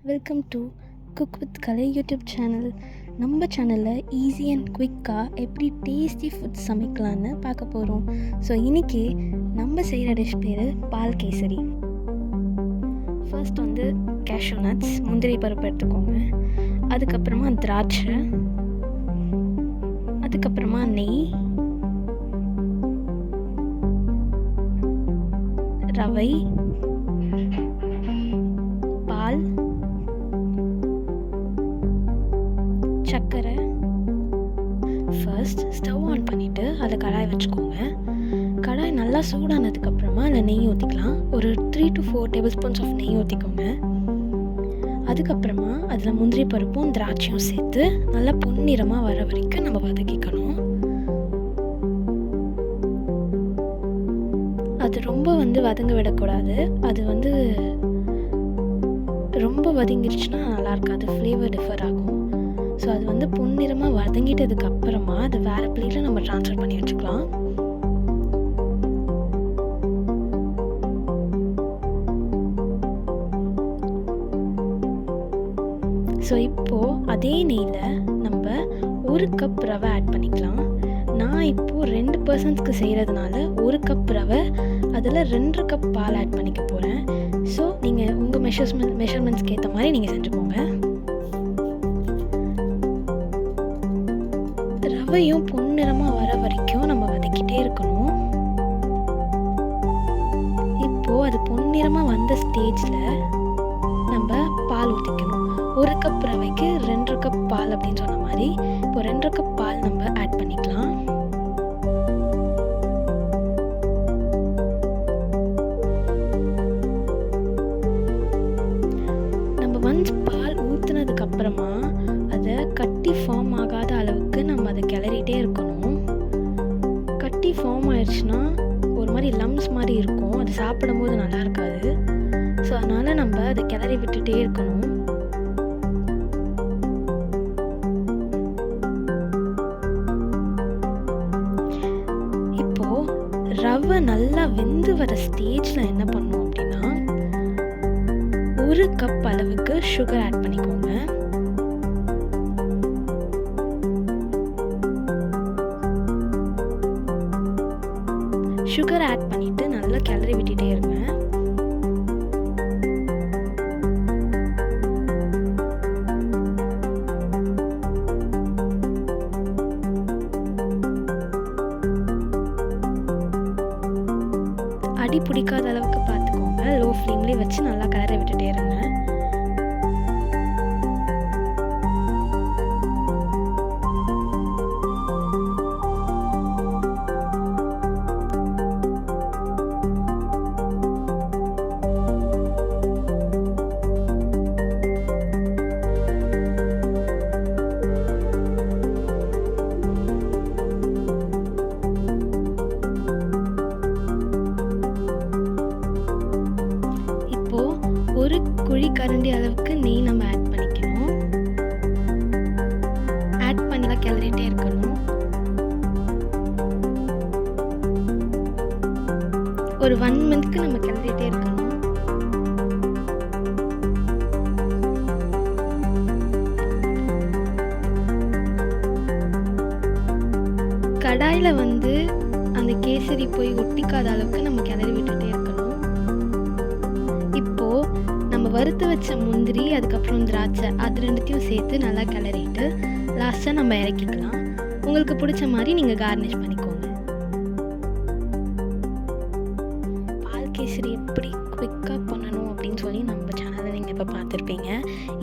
Welcome to cook with Kalai YouTube channel. நம்ம சேனலில் easy and குயிக்காக எப்படி டேஸ்டி ஃபுட் சமைக்கலான்னு பார்க்க போகிறோம். ஸோ இன்றைக்கி நம்ம செய்கிற டிஷ் பேர் பால் கேசரி. ஃபர்ஸ்ட் கேஷ்யூ நட்ஸ், முந்திரி பருப்பு எடுத்துக்கோங்க. அதுக்கப்புறமா திராட்சை, அதுக்கப்புறமா நெய், ரவை, பால், சர்க்கரை. ஃபர்ஸ்ட் ஸ்டவ் ஆன் பண்ணிவிட்டு அதில் கடாய் வச்சுக்கோங்க. கடாய் நல்லா சூடானதுக்கப்புறமா அதில் நெய் ஊற்றிக்கலாம். ஒரு 3 to 4 டேபிள் ஸ்பூன்ஸ் ஆஃப் நெய் ஊற்றிக்கோங்க. அதுக்கப்புறமா அதில் முந்திரி பருப்பும் திராட்சையும் சேர்த்து நல்லா பொன்னிறமாக வர வரைக்கும் நம்ம வதக்கிக்கணும். அது ரொம்ப வதங்க விடக்கூடாது. அது ரொம்ப வதங்கிடுச்சுன்னா நல்லா இருக்காது, ஃப்ளேவர் டிஃபர் ஆகும். ஸோ அது பொன்னிறமாக வதங்கிட்டதுக்கு அப்புறமா அது வேறு பிளேட்டில் நம்ம ட்ரான்ஸ்ஃபர் பண்ணி வச்சுக்கலாம். ஸோ இப்போது அதே நெய்யில் நம்ம 1 கப் ரவை ஆட் பண்ணிக்கலாம். நான் இப்போது 2 பர்சன்ஸ்க்கு செய்கிறதுனால 1 கப் ரவை, அதில் 2 கப் பால் ஆட் பண்ணிக்க போகிறேன். ஸோ நீங்கள் உங்கள் மெஷர்மெண்ட்ஸ்க்கு ஏற்ற மாதிரி நீங்கள் செஞ்சுக்கோங்க. ரவையும் பொன்னிறமாக வர வரைக்கும் நம்ம வதக்கிட்டே இருக்கணும். இப்போது அது பொன்னிறமாக வந்த ஸ்டேஜில் நம்ம பால் ஊற்றிக்கணும். 1 கப் ரவைக்கு 2 கப் பால் அப்படின்னு சொன்ன மாதிரி இப்போ 2 கப் பால் நம்ம ஆட் பண்ணிக்கலாம். நம்ம ஒன்ஸ் பால் ஊற்றுனதுக்கு அப்புறமா அதை கட்டி ஃபார்ம் ஆகாத அளவுக்கு நம்ம அதை கிளறிட்டே இருக்கணும். கட்டி ஃபார்ம் ஆயிடுச்சுன்னா ஒரு மாதிரி லம்ஸ் மாதிரி இருக்கும், அது சாப்பிடும்போது நல்லா இருக்காது. ஸோ அதனால் நம்ம அதை கிளறி விட்டுட்டே இருக்கணும். இப்போது ரவை நல்லா வெந்து வர ஸ்டேஜில் என்ன பண்ணணும் அப்படின்னா 1 கப் அளவுக்கு சுகர் ஆட் பண்ணிக்கோங்க. சுகர் ஆட் பண்ணிவிட்டு நல்லா கிளறி விட்டுட்டே இருங்க. அடி பிடிக்காத அளவுக்கு பார்த்துக்கோங்க. லோ ஃப்ளேம்லேயே வச்சு நல்லா கிளறி விட்டுட்டே இருங்க. ஒரு குழி கரண்டி அளவுக்கு நெய் நம்ம ஆட் பண்ணிக்கணும். ஆட் பண்ணி கிளறிட்டே இருக்கணும். ஒரு 1 மந்த்க்கு நம்ம கிளறிட்டே இருக்கணும். கடாயில் அந்த கேசரி போய் ஒட்டிக்காத அளவுக்கு நம்ம கிளறி விட்டுட்டே இருக்கணும். நம்ம வறுத்து வச்ச முந்திரி, அதுக்கப்புறம் திராட்சை, அது 2த்தையும் சேர்த்து நல்லா கிளறிட்டு லாஸ்ட்டாக நம்ம இறக்கிக்கலாம். உங்களுக்கு பிடிச்ச மாதிரி நீங்கள் கார்னிஷ் பண்ணிக்கோங்க. பால் கேசரி எப்படி குவிக்காக பண்ணணும் அப்படின்னு சொல்லி நம்ம சேனலில் நீங்கள் இப்போ பார்த்துருப்பீங்க.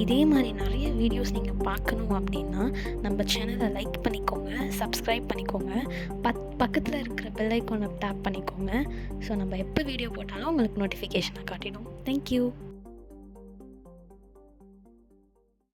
இதே மாதிரி நிறைய வீடியோஸ் நீங்கள் பார்க்கணும் அப்படின்னா நம்ம சேனலை லைக் பண்ணிக்கோங்க, சப்ஸ்கிரைப் பண்ணிக்கோங்க, பக்கத்தில் இருக்கிற பெல் ஐக்கானை டேப் பண்ணிக்கோங்க. ஸோ நம்ம எப்போ வீடியோ போட்டாலும் உங்களுக்கு நோட்டிஃபிகேஷனை காட்டிடும். தேங்க்யூ.